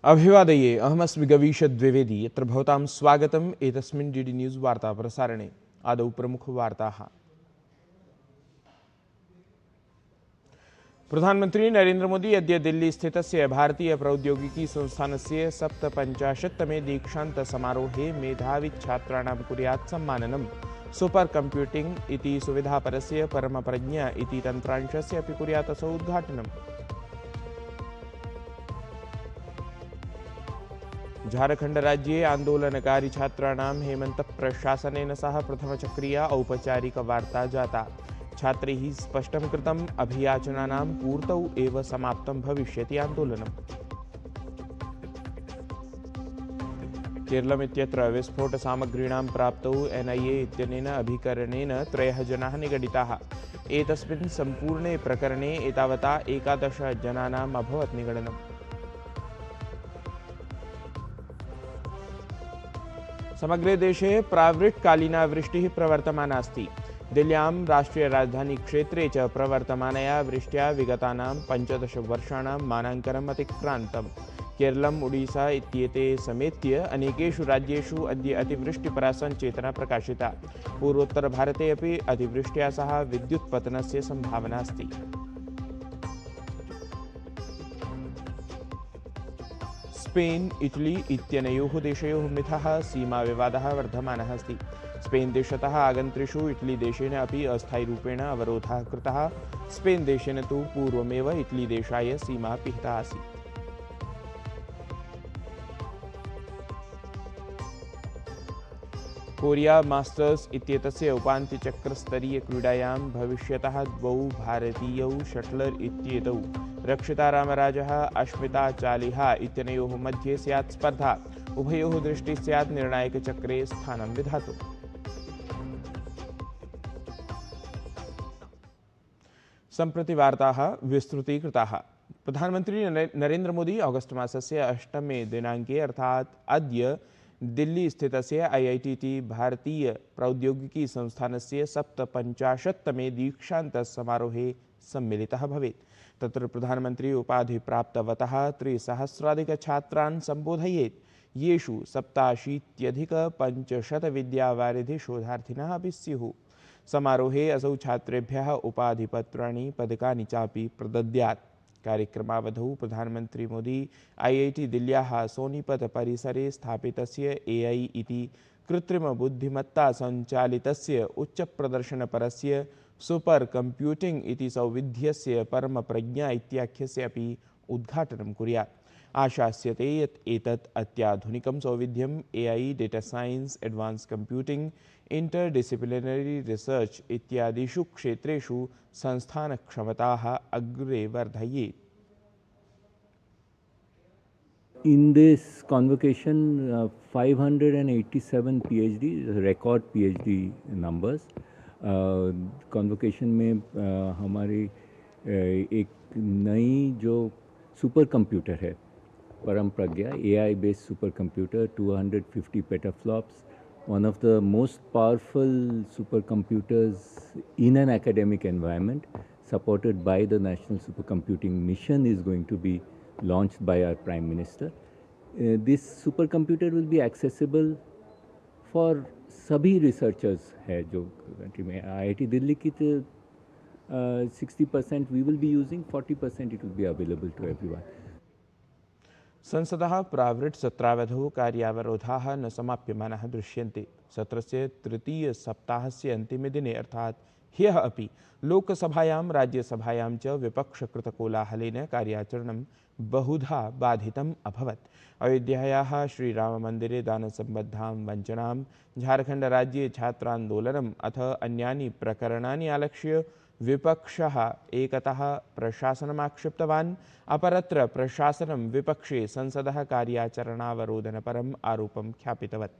अभिवादये अहमस्मि गवीशद्विवेदी यत्र भवतां स्वागतम् एतस्मिन् डीडी न्यूज़ वार्ता प्रसारणे। आदौ प्रमुखवार्ताः। प्रधानमन्त्री नरेन्द्र मोदी अद्य दिल्ली स्थितस्य भारतीय प्रौद्योगिकी संस्थानस्य 57तमे दीक्षान्तसमारोहे मेधाविछात्राणां कुर्यात् सम्माननं। सुपर कम्प्यूटिंग इति सुविधापरस्य परमप्रज्ञा इति तन्त्रांशस्य अपि कुर्यात् असौ उद्घाटनम्। झारखंड राज्ये आंदोलनकारी छात्राणां हेमंत प्रशासनेन सह प्रथमचक्रीया औपचारिक वार्ता जाता। छात्रैः स्पष्टं कृतम् अभियाचनानां पूर्तौ एव समाप्तं भविष्यति आन्दोलनम्। केरलमित्यत्र विस्फोटसामग्रीणां प्राप्तौ NIA इत्यनेन अभिकरणेन 3 जनाः निगडिताः। एतस्मिन् सम्पूर्णे प्रकरणे एतावता 11 जनानाम् अभवत् निगडनम्। समग्रे देशे प्रावृट्कालीना वृष्टिः प्रवर्तमाना अस्ति। दिल्ल्यां राष्ट्रियराजधानीक्षेत्रे च प्रवर्तमानया वृष्ट्या विगतानां 15 वर्षाणां मानाङ्कनम् अतिक्रान्तम्। केरलम्, ओडिशा इत्येते समेत्य अनेकेषु राज्येषु अद्य अतिवृष्टिपरा सञ्चेतना प्रकाशिता। पूर्वोत्तरभारते अपि अतिवृष्ट्या सह विद्युत्पतनस्य सम्भावना अस्ति। स्पेन इटली इत्यनयोः देशयोः मिथः सीमाविवादः वर्धमानः अस्ति। स्पेन देशतः आगन्तृषु इटली देशेन अपि अस्थायीरूपेण अवरोधः कृतः। स्पेन देशेन तु पूर्वमेव इटली देशाय सीमा पिहिता आसीत्। कोरिया मास्टर्स इत्येतस्य उपान्त्यचक्रस्तरीयक्रीडायां भविष्यतः द्वौ भारतीयौ शटलर इत्येतौ रक्षिता रामराजः अश्मिता चालिहा इत्यनयोः मध्ये स्यात् स्पर्धा। उभयोः दृष्टिः स्यात् निर्णायकचक्रे स्थानं विधातुम्। सम्प्रति वार्ताः विस्तृतीकृताः। प्रधानमन्त्री नरेन्द्र मोदी ऑगस्ट मासस्य 8 दिनाङ्के अर्थात् अद्य दिल्ली स्थितस्य IITT भारतीय प्रौद्योगिकी संस्थानस्य 57तमे दीक्षान्तसमारोहे सम्मिलितः भवेत्। तत्र प्रधानमन्त्री उपाधिप्राप्तवतः 300 छात्रान् सम्बोधयेत्, येषु 87,500 विद्यावारिधिशोधार्थिनः अपि स्युः। समारोहे असौ छात्रेभ्यः उपाधिपत्राणि पदकानि चापि प्रदद्यात्। कार्यक्रमावधौ प्रधानमन्त्री मोदी IIT दिल्ल्याः सोनीपत परिसरे स्थापितस्य AI इति कृत्रिमबुद्धिमत्ता सञ्चालितस्य उच्चप्रदर्शनपरस्य सुपर कम्प्यूटिंग इति सौविध्यस्य परमप्रज्ञा इत्याख्यस्य अपि उद्घाटनं कुर्यात्। आशास्यते यत् एतत् अत्याधुनिकं सौविध्यं AI, data science, advance computing, interdisciplinary research इत्यादिषु क्षेत्रेषु संस्थानक्षमताः अग्रे वर्धयेत्। In this convocation, 587 PhD, record PhD numbers. Convocation में हमारी एक नई जो सुपर कंप्यूटर है परम प्रज्ञा AI based super computer 250 petaflops, one of the most powerful supercomputers in an academic environment, supported by the National Supercomputing Mission, is going to be launched by our Prime Minister. This supercomputer will be accessible for सभी researchers है जो country में। IIT Delhi की तो 60% we will be using, 40% it will be available to everyone. संसदः प्रावृट् सत्रावधौ कार्यावरोधाः न समाप्यमानाः दृश्यन्ते। सत्रस्य तृतीयसप्ताहस्य अन्तिमे दिने अर्थात् ह्यः अपि लोकसभायां राज्यसभायां च विपक्षकृतकोलाहलेन कार्याचरणं बहुधा बाधितम् अभवत्। अयोध्यायाः श्रीराममन्दिरे दानसम्बद्धां वञ्चनां, झारखण्डराज्ये छात्रान्दोलनम् अथ अन्यानि प्रकरणानि आलक्ष्य विपक्षः एकतः प्रशासनमाक्षिप्तवान्, अपरत्र प्रशासनं विपक्षे संसदः कार्याचरणावरोधनपरम् आरोपं ख्यापितवत्।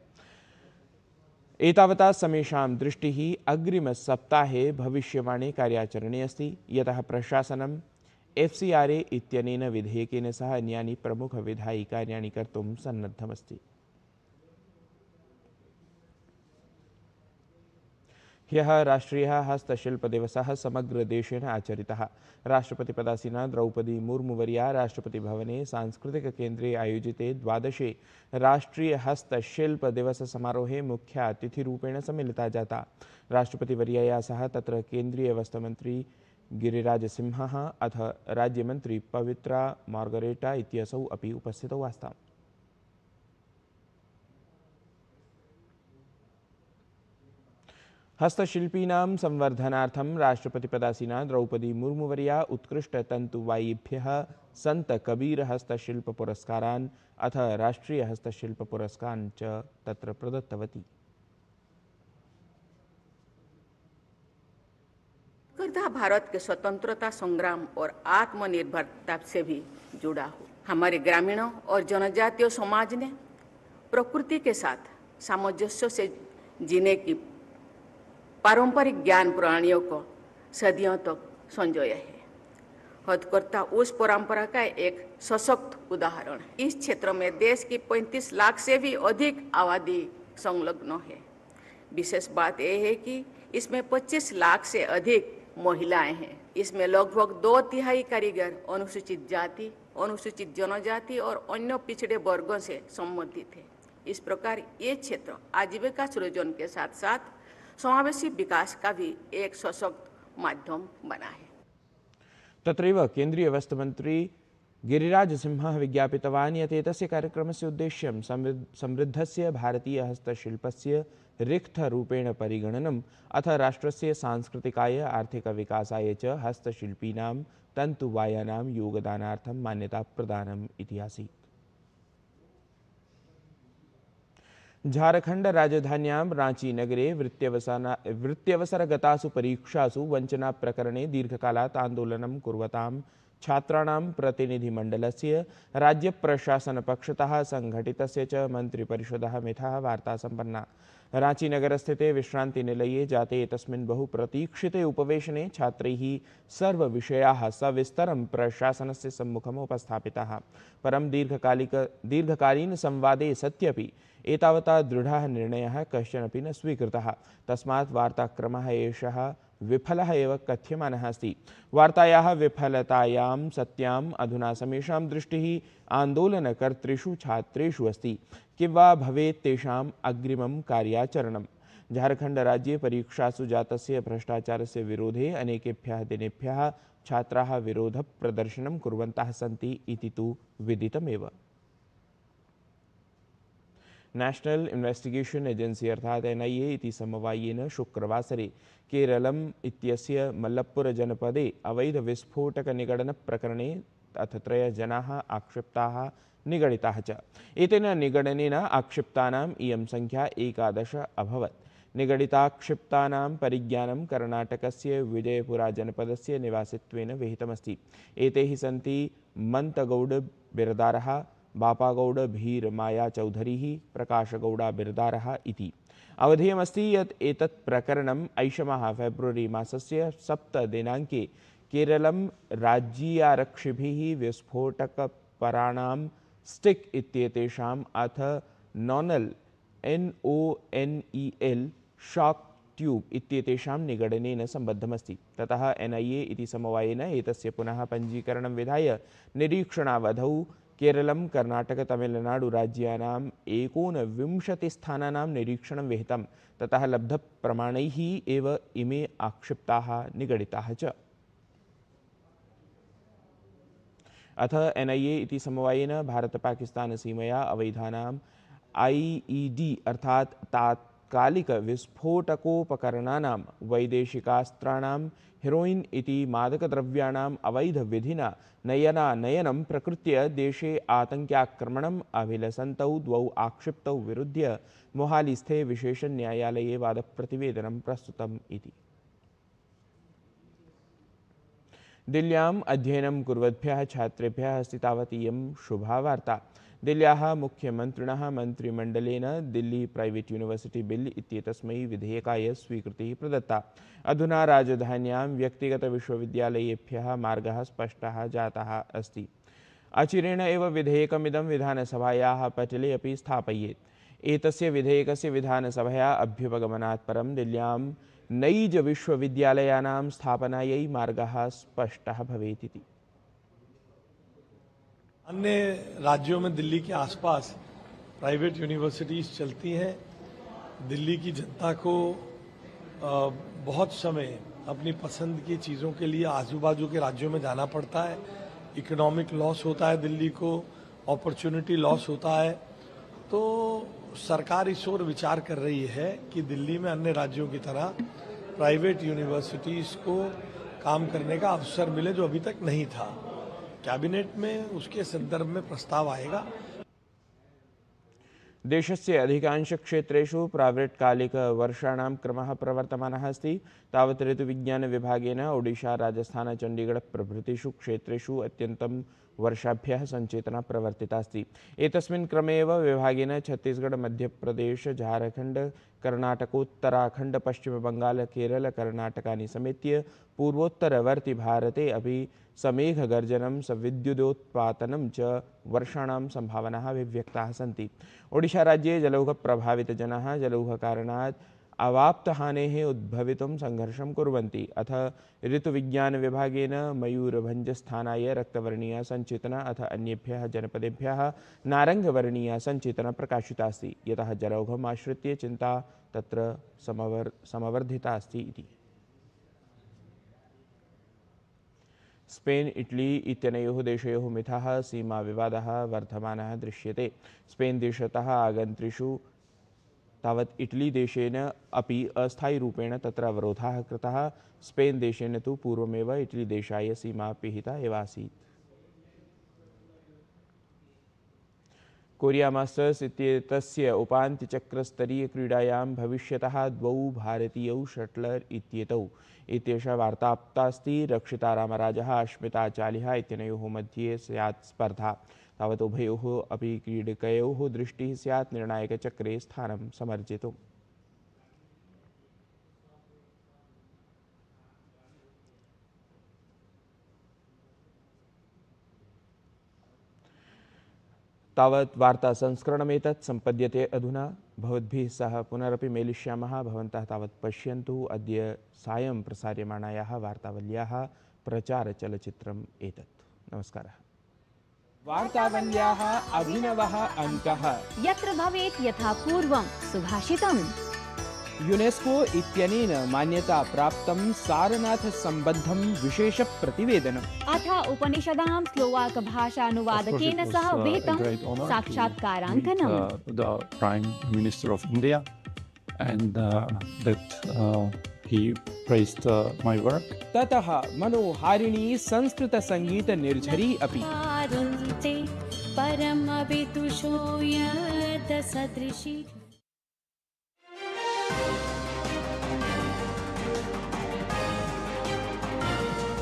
एतावता समेषां दृष्टिः अग्रिमसप्ताहे भविष्यमाणे कार्याचरणे अस्ति, यतः प्रशासनं FCRA इत्यनेन विधेयकेन सह अन्यानि प्रमुखविधायि कार्याणि कर्तुं सन्नद्धमस्ति। ह्यः राष्ट्रियः हस्तशिल्पदिवसः समग्रदेशेन आचरितः। राष्ट्रपतिपदासीना द्रौपदी मुर्मुवर्या राष्ट्रपतिभवने सांस्कृतिककेन्द्रे आयोजिते 12 राष्ट्रियहस्तशिल्पदिवससमारोहे मुख्यातिथिरूपेण सम्मिलिता जाता। राष्ट्रपतिवर्यया सह तत्र केन्द्रीयवस्त्रमन्त्री गिरिराजसिंहः अथ राज्यमन्त्री पवित्रा मार्गरेटा इत्यसौ अपि उपस्थितौ आस्ताम्। हस्तशिल्पीनां संवर्धनार्थं राष्ट्रपतिपदासीना द्रौपदी मुर्मुवर्या उत्कृष्टतन्तुवायिभ्यः संत कबीर हस्तशिल्प पुरस्कारान् अथ राष्ट्रीय हस्तशिल्प पुरस्कारान् च तत्र प्रदत्तवती। करता भारत के स्वतंत्रता संग्राम और आत्मनिर्भरता से भी जुड़ा हो। हमारे ग्रामीणों और जनजातीय समाज ने प्रकृति के साथ सामंजस्य से जीने की पारंपरिक ज्ञान प्रणालियों को सदियों तक संजोया है। हथकरघा उस परंपरा का एक सशक्त उदाहरण है। इस क्षेत्र में देश की 35 लाख से भी अधिक आबादी संलग्न है। विशेष बात यह है कि इसमें 25 लाख से अधिक महिलाएं हैं। इसमें लगभग 2/3 कारीगर अनुसूचित जाति, अनुसूचित जनजाति और अन्य पिछड़े वर्गों से संबंधित है। इस प्रकार ये क्षेत्र आजीविका सृजन के साथ साथ समावेशी विकास का भी एक सशक्त माध्यम बना है। तत्रैव केन्द्रीय वस्त्रमन्त्री गिरिराजसिंहः विज्ञापितवान् यत् एतस्य कार्यक्रमस्य उद्देश्यं समृद्धस्य भारतीयहस्तशिल्पस्य रिक्थरूपेण परिगणनम् अथ राष्ट्रस्य सांस्कृतिकाय आर्थिकविकासाय च हस्तशिल्पीनां तन्तुवायानां योगदानार्थं मान्यताप्रदानम् इति आसीत्। झारखंड राजधान्यां रांची नगरे वृत्यवसरगतासु परीक्षासु वंचना प्रकरणे दीर्घकालात् आन्दोलनं कुर्वतां छात्राणां प्रतिनिधिमण्डलस्य राज्यप्रशासनपक्षतः संघटितस्य च मन्त्रिपरिषदः मिथः वार्ता सम्पन्ना। रांची नगरस्थिते विश्रान्तिनिलये जाते एतस्मिन् बहुप्रतीक्षिते उपवेशने छात्रैः सर्वविषयाः सविस्तरं प्रशासनस्य सम्मुखम् उपस्थापिताः। परं दीर्घकालीनसंवादे सत्यपि एतावता दृढः निर्णयः कश्चनपि न स्वीकृतः। तस्मात् वार्ताक्रमः एषः विफलः एव कथ्यमानः अस्ति। वार्तायाः विफलतायां सत्याम् अधुना समेषां दृष्टिः आन्दोलनकर्तृषु छात्रेषु अस्ति। किं वा भवेत् तेषाम् अग्रिमं कार्याचरणम्। झारखण्डराज्ये परीक्षासु जातस्य भ्रष्टाचारस्य विरोधे अनेकेभ्यः दिनेभ्यः छात्राः विरोधप्रदर्शनं कुर्वन्तः सन्ति इति तु विदितमेव। नेशनल इन्वेस्टिगेशन एजेंसी अर्थात NIA इति समवायेन शुक्रवासरे केरलम इत्यस्य मल्लपुर जनपदे अवैध विस्फोटक निगडन प्रकरणे अथ 3 जनाः आक्षिप्ताः निगडिताः च। एतेन निगडनेन आक्षिप्तानाम् इयं संख्या 11 अभवत्। निगडिताक्षिप्तानां परिज्ञानं कर्णाटकस्य विजयपुरा जनपदस्य निवासित्वेन विहितमस्ति। एते हि सन्ति मंतगौड बिरदारः, बापागौड भीर माया चौधरी, प्रकाशगौड़ा बिरदारः इति। अवधेयमस्ति यत् एतत् प्रकरणम् ऐषमः फेब्रुवरी मासस्य 7 दिनाङ्के केरलं राज्यीयारक्षिभिः विस्फोटकपराणां स्टिक् इत्येतेषाम् अथ नॉनल NONEL शॉक ट्यूब इत्येतेषां निगडनेन सम्बद्धमस्ति। ततः NIA इति समवायेन एतस्य पुनः पञ्जीकरणं विधाय निरीक्षणावधौ केरलं कर्णाटक तमिलनाडु राज्यानां 29 स्थानानां निरीक्षणं विहितं। ततः लब्धप्रमाणैः एव इमे आक्षिप्ताः निगडिताः च। अथ NIA इति समवायेन भारत-पाकिस्तान सीमया अवैधानां IED अर्थात तात्कालिक विस्फोटकोपकरणानां, वैदेशिकास्त्राणां, हेरोइन इति मादकद्रव्याणाम् अवैध विधिना नयनानयनं प्रकृत्य देशे आतङ्क्याक्रमणम् अभिलषन्तौ 2 आक्षिप्तौ विरुध्य मोहालीस्थे विशेषन्यायालये वादप्रतिवेदनं प्रस्तुतम् इति। दिल्ल्याम् अध्ययनं कुर्वद्भ्यः छात्रेभ्यः अस्ति तावत् इयं शुभवार्ता। दिल्ल्याः मुख्यमन्त्रिणः मन्त्रिमण्डलेन दिल्ली प्राइवेट यूनिवर्सिटी बिल इत्येतस्मै विधेयकाय स्वीकृतिः प्रदत्ता। अधुना राजधान्यां व्यक्तिगतविश्वविद्यालयेभ्यः मार्गः स्पष्टः जातः अस्ति। अचिरेण एव विधेयकमिदं विधानसभायाः पटले अपि स्थापयेत्। एतस्य विधेयकस्य विधानसभया अभ्युपगमनात् परं दिल्ल्यां नैज विश्वविद्यालयानां स्थापनायै मार्गः स्पष्टः भवेत् इति। अन्य राज्यों में दिल्ली के आसपास प्राइवेट यूनिवर्सिटीज चलती हैं। दिल्ली की जनता को बहुत समय अपनी पसंद की चीज़ों के लिए आजू बाजू के राज्यों में जाना पड़ता है। इकोनॉमिक लॉस होता है, दिल्ली को अपॉर्चुनिटी लॉस होता है। तो सरकार इस ओर विचार कर रही है कि दिल्ली में अन्य राज्यों की तरह प्राइवेट यूनिवर्सिटीज़ को काम करने का अवसर मिले, जो अभी तक नहीं था। कैबिनेट में उसके संदर्भ में प्रस्ताव आएगा। देशस्य अधिकांशक्षेत्रेषु प्रावृट्कालिकवर्षाणां क्रमः प्रवर्तमानः अस्ति। तावत् ऋतुविज्ञानविभागेन ओडिशा, राजस्थान, चण्डीगढ प्रभृतिषु क्षेत्रेषु अत्यन्तं वर्षाभ्यः सञ्चेतना प्रवर्तिता अस्ति। एतस्मिन् क्रमे एव विभागेन छत्तीसगढ़, मध्यप्रदेश, झारखण्ड, कर्णाटकोत्तराखण्ड, पश्चिमबङ्गाल, केरल, कर्णाटकानि समेत्य पूर्वोत्तरवर्ति भारते अपि समेघगर्जनं, सविद्युदोत्पातनं च वर्षाणां सम्भावनाः अभिव्यक्ताः सन्ति। ओडिशाराज्ये जलौघप्रभावितजनाः जलौघकारणात् अवाप्तहानेः उद्भवितुं सङ्घर्षं कुर्वन्ति। अथ ऋतुविज्ञानविभागेन मयूरभञ्जस्थानाय रक्तवर्णीया सञ्चेतना अथ अन्येभ्यः जनपदेभ्यः नारङ्गवर्णीया सञ्चेतना प्रकाशिता अस्ति, यतः जलौघम् आश्रित्य चिन्ता तत्र समवर्धिता अस्ति इति। स्पेन्, इटली इत्यनयोः देशयोः मिथः सीमाविवादः वर्धमानः दृश्यते। स्पेन् देशतः आगन्तृषु तावत् इटली देशेन अपि अस्थायीरूपेण तत्र अवरोधः कृतः। स्पेन् देशेन तु पूर्वमेव इटली देशाय सीमा पिहिता एव आसीत्। कोरिया मास्टर्स् इत्येतस्य उपान्त्यचक्रस्तरीयक्रीडायां भविष्यतः द्वौ भारतीयौ शट्लर् इत्येतौ इत्येषा वार्ताप्ता अस्ति। रक्षिता रामराजः, अश्मिता चालिहा इत्यनयोः मध्ये स्यात् स्पर्धा। तावत् उभयोः अपि क्रीडकयोः दृष्टिः स्यात् निर्णायकचक्रे स्थानं समर्जितुम्। तावत् वार्तासंस्करणमेतत् सम्पद्यते अधुना। भवद्भिः सह पुनरपि मेलिष्यामः। भवन्तः तावत् पश्यन्तु अद्य सायं प्रसार्यमाणायाः वार्तावल्याः प्रचारचलच्चित्रम् एतत्। नमस्कारः। वार्तावल्याः अभिनवः अङ्कः यत्र भवेत् यथा पूर्वं सुभाषितम्। यूनेस्को इत्यनेन मान्यता प्राप्तं सारनाथसम्बद्धं विशेषप्रतिवेदनम्। अथ उपनिषदां स्लोवाक भाषानुवादकेन सह विहितं साक्षात्काराङ्कनम्। The Prime Minister of India, and that he praised my work. ततः मनोहारिणी संस्कृतसङ्गीतनिर्झरी अपि। परमविदुषो यत् सदृशी